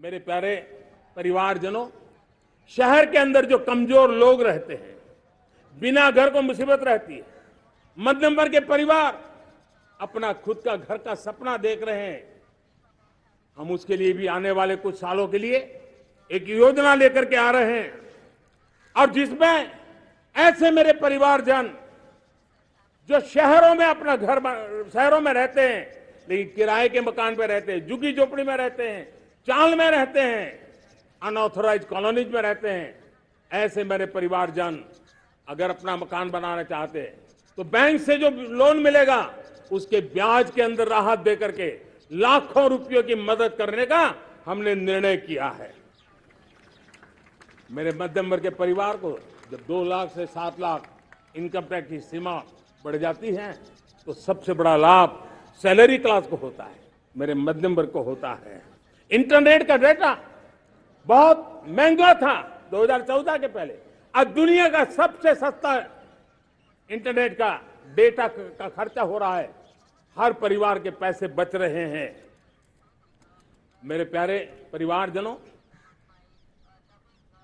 मेरे प्यारे परिवारजनों, शहर के अंदर जो कमजोर लोग रहते हैं, बिना घर को मुसीबत रहती है, मध्यम वर्ग के परिवार अपना खुद का घर का सपना देख रहे हैं। हम उसके लिए भी आने वाले कुछ सालों के लिए एक योजना लेकर के आ रहे हैं और जिसमें ऐसे मेरे परिवारजन जो शहरों में अपना घर शहरों में रहते हैं लेकिन किराए के मकान पर रहते हैं, झुग्गी झोपड़ी में रहते हैं, चाल में रहते हैं, अनऑथोराइज कॉलोनीज में रहते हैं, ऐसे मेरे परिवारजन अगर अपना मकान बनाना चाहते हैं तो बैंक से जो लोन मिलेगा उसके ब्याज के अंदर राहत देकर के लाखों रुपयों की मदद करने का हमने निर्णय किया है। मेरे मध्यम वर्ग के परिवार को जब 2 लाख से 7 लाख इनकम टैक्स की सीमा बढ़ जाती है तो सबसे बड़ा लाभ सैलरी क्लास को होता है, मेरे मध्यम वर्ग को होता है। इंटरनेट का डेटा बहुत महंगा था 2014 के पहले, अब दुनिया का सबसे सस्ता इंटरनेट का डेटा का खर्चा हो रहा है, हर परिवार के पैसे बच रहे हैं। मेरे प्यारे परिवारजनों,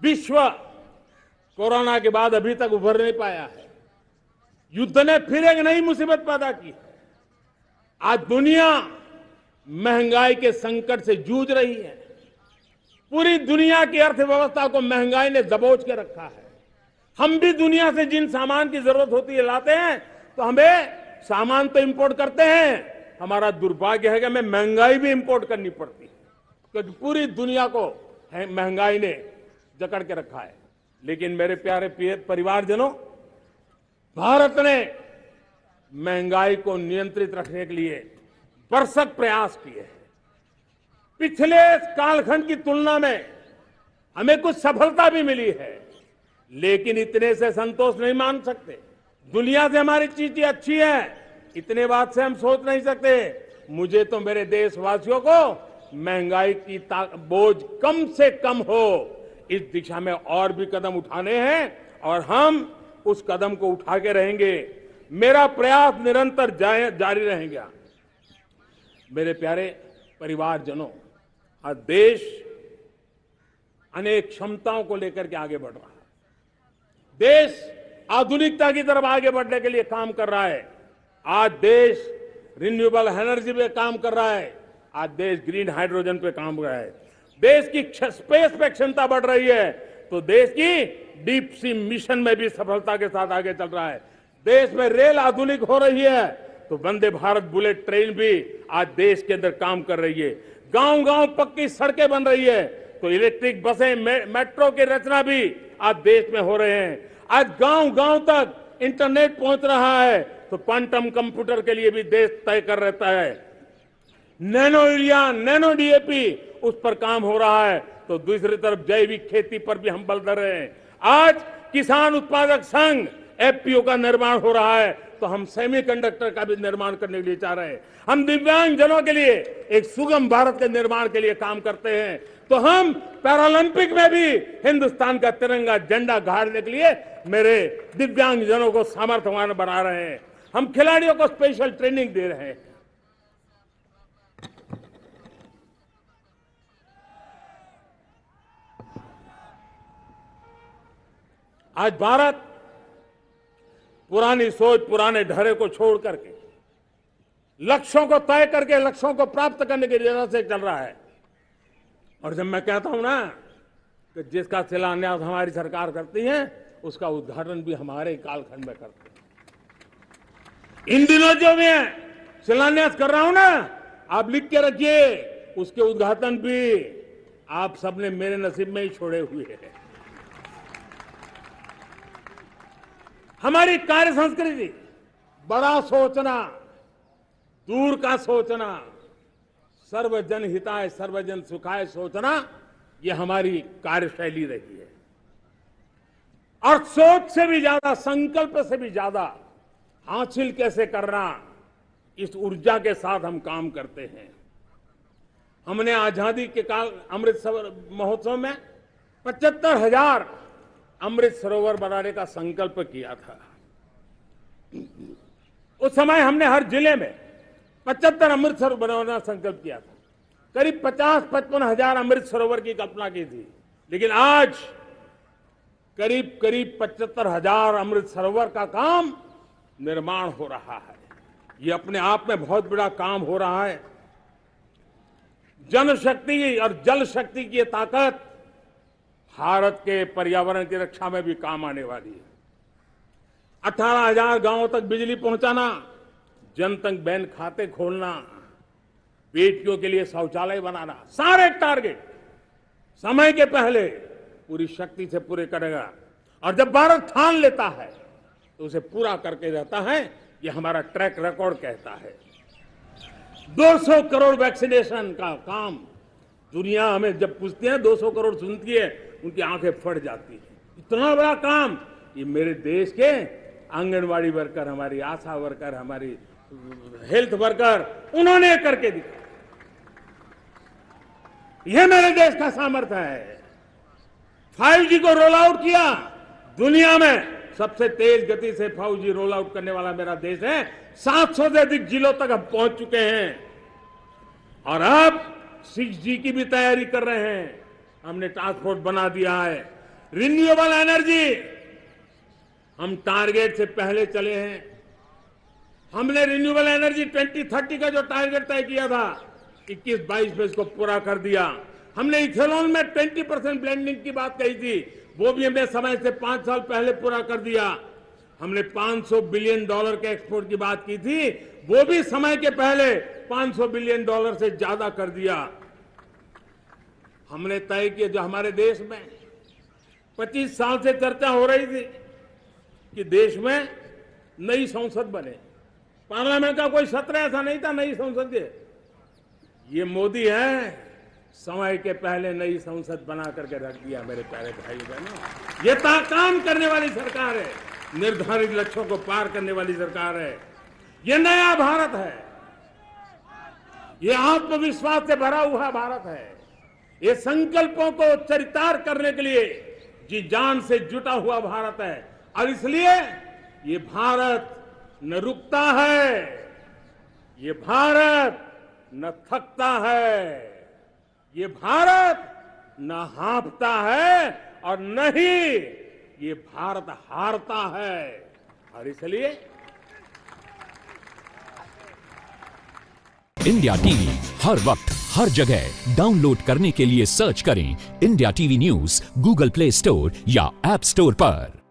विश्व कोरोना के बाद अभी तक उभर नहीं पाया है। युद्ध ने फिर एक नई मुसीबत पैदा की है। आज दुनिया महंगाई के संकट से जूझ रही है। पूरी दुनिया की अर्थव्यवस्था को महंगाई ने दबोच के रखा है। हम भी दुनिया से जिन सामान की जरूरत होती है लाते हैं तो हमें सामान तो इंपोर्ट करते हैं, हमारा दुर्भाग्य है कि हमें महंगाई भी इंपोर्ट करनी पड़ती है क्योंकि पूरी दुनिया को महंगाई ने जकड़ के रखा है। लेकिन मेरे प्यारे परिवारजनों, भारत ने महंगाई को नियंत्रित रखने के लिए भरसक प्रयास किए हैं। पिछले कालखंड की तुलना में हमें कुछ सफलता भी मिली है, लेकिन इतने से संतोष नहीं मान सकते। दुनिया से हमारी चीजें अच्छी है, इतने बात से हम सोच नहीं सकते। मुझे तो मेरे देशवासियों को महंगाई की बोझ कम से कम हो, इस दिशा में और भी कदम उठाने हैं और हम उस कदम को उठा के रहेंगे। मेरा प्रयास निरंतर जारी रहेगा। मेरे प्यारे परिवारजनों, आज देश अनेक क्षमताओं को लेकर के आगे बढ़ रहा है। देश आधुनिकता की तरफ आगे बढ़ने के लिए काम कर रहा है। आज देश रिन्यूएबल एनर्जी पे काम कर रहा है, आज देश ग्रीन हाइड्रोजन पे काम कर रहा है। देश की स्पेस पे क्षमता बढ़ रही है तो देश की डीप सी मिशन में भी सफलता के साथ आगे चल रहा है। देश में रेल आधुनिक हो रही है तो वंदे भारत बुलेट ट्रेन भी आज देश के अंदर काम कर रही है। गांव गांव पक्की सड़कें बन रही है तो इलेक्ट्रिक बसें, मेट्रो की रचना भी आज देश में हो रहे हैं। आज गांव गांव तक इंटरनेट पहुंच रहा है तो क्वांटम कंप्यूटर के लिए भी देश तय कर रहता है। नैनो यूरिया, नैनो डीएपी उस पर काम हो रहा है तो दूसरी तरफ जैविक खेती पर भी हम बल दे रहे हैं। आज किसान उत्पादक संघ एफपीओ का निर्माण हो रहा है तो हम सेमीकंडक्टर का भी निर्माण करने के लिए चाह रहे हैं। हम दिव्यांग जनों के लिए एक सुगम भारत के निर्माण के लिए काम करते हैं तो हम पैरालंपिक में भी हिंदुस्तान का तिरंगा झंडा गाड़ने के लिए मेरे दिव्यांग जनों को सामर्थ्यवान बना रहे हैं। हम खिलाड़ियों को स्पेशल ट्रेनिंग दे रहे हैं। आज भारत पुरानी सोच, पुराने ढर्रे को छोड़ करके लक्ष्यों को तय करके लक्ष्यों को प्राप्त करने की दिशा से चल रहा है। और जब मैं कहता हूं ना कि जिसका शिलान्यास हमारी सरकार करती है उसका उद्घाटन भी हमारे कालखंड में करते हैं। इन दिनों जो मैं शिलान्यास कर रहा हूं ना, आप लिख के रखिए, उसके उद्घाटन भी आप सबने मेरे नसीब में ही छोड़े हुए हैं। हमारी कार्य संस्कृति बड़ा सोचना, दूर का सोचना, सर्वजन हिताय सर्वजन सुखाय सोचना, ये हमारी कार्यशैली रही है। और सोच से भी ज्यादा, संकल्प से भी ज्यादा हासिल कैसे करना, इस ऊर्जा के साथ हम काम करते हैं। हमने आजादी के काल अमृत महोत्सव में 75,000 अमृत सरोवर बनाने का संकल्प किया था। उस समय हमने हर जिले में 75 अमृत सरोवर बनाने का संकल्प किया था। करीब 50-55 हजार अमृत सरोवर की कल्पना की थी, लेकिन आज करीब करीब 75 हजार अमृत सरोवर का काम निर्माण हो रहा है। ये अपने आप में बहुत बड़ा काम हो रहा है। जनशक्ति और जल शक्ति की ये ताकत भारत के पर्यावरण की रक्षा में भी काम आने वाली है। 18,000 गांवों तक बिजली पहुंचाना, जनधन बैंक खाते खोलना, बेटियों के लिए शौचालय बनाना, सारे टारगेट समय के पहले पूरी शक्ति से पूरे करेगा। और जब भारत ठान लेता है तो उसे पूरा करके रहता है। ये हमारा ट्रैक रिकॉर्ड कहता है। 200 करोड़ वैक्सीनेशन का काम, दुनिया हमें जब पूछती है 200 करोड़ सुनती है, उनकी आंखें फट जाती है। इतना बड़ा काम ये मेरे देश के आंगनवाड़ी वर्कर, हमारी आशा वर्कर, हमारी हेल्थ वर्कर, उन्होंने करके दिखा। यह मेरे देश का सामर्थ्य है। 5G को रोल आउट किया, दुनिया में सबसे तेज गति से 5G रोल आउट करने वाला मेरा देश है। 700 से अधिक जिलों तक हम पहुंच चुके हैं और अब 6G की भी तैयारी कर रहे हैं। हमने टास्क फोर्स बना दिया है। रिन्यूएबल एनर्जी, हम टारगेट से पहले चले हैं। हमने रिन्यूएबल एनर्जी 2030 का जो टारगेट तय किया था 21-22 में इसको पूरा कर दिया। हमने इथेनॉल में 20% ब्लेंडिंग की बात कही थी, वो भी हमने समय से 5 साल पहले पूरा कर दिया। हमने $500 बिलियन के एक्सपोर्ट की बात की थी, वो भी समय के पहले $500 बिलियन से ज्यादा कर दिया। हमने तय किया, जो हमारे देश में 25 साल से चर्चा हो रही थी कि देश में नई संसद बने, पार्लियामेंट का कोई सत्र ऐसा नहीं था नई संसद के। ये मोदी है, समय के पहले नई संसद बना करके रख दिया। मेरे प्यारे भाई बहनों, ये काम करने वाली सरकार है, निर्धारित लक्ष्यों को पार करने वाली सरकार है। ये नया भारत है, ये आत्मविश्वास से भरा हुआ भारत है। ये संकल्पों को चरितार्थ करने के लिए जी जान से जुटा हुआ भारत है। और इसलिए ये भारत न रुकता है, ये भारत न थकता है, ये भारत न हाँफता है और न ही ये भारत हारता है। और इसलिए इंडिया टीवी हर वक्त हर जगह डाउनलोड करने के लिए सर्च करें India TV news Google play store या ऐप स्टोर पर।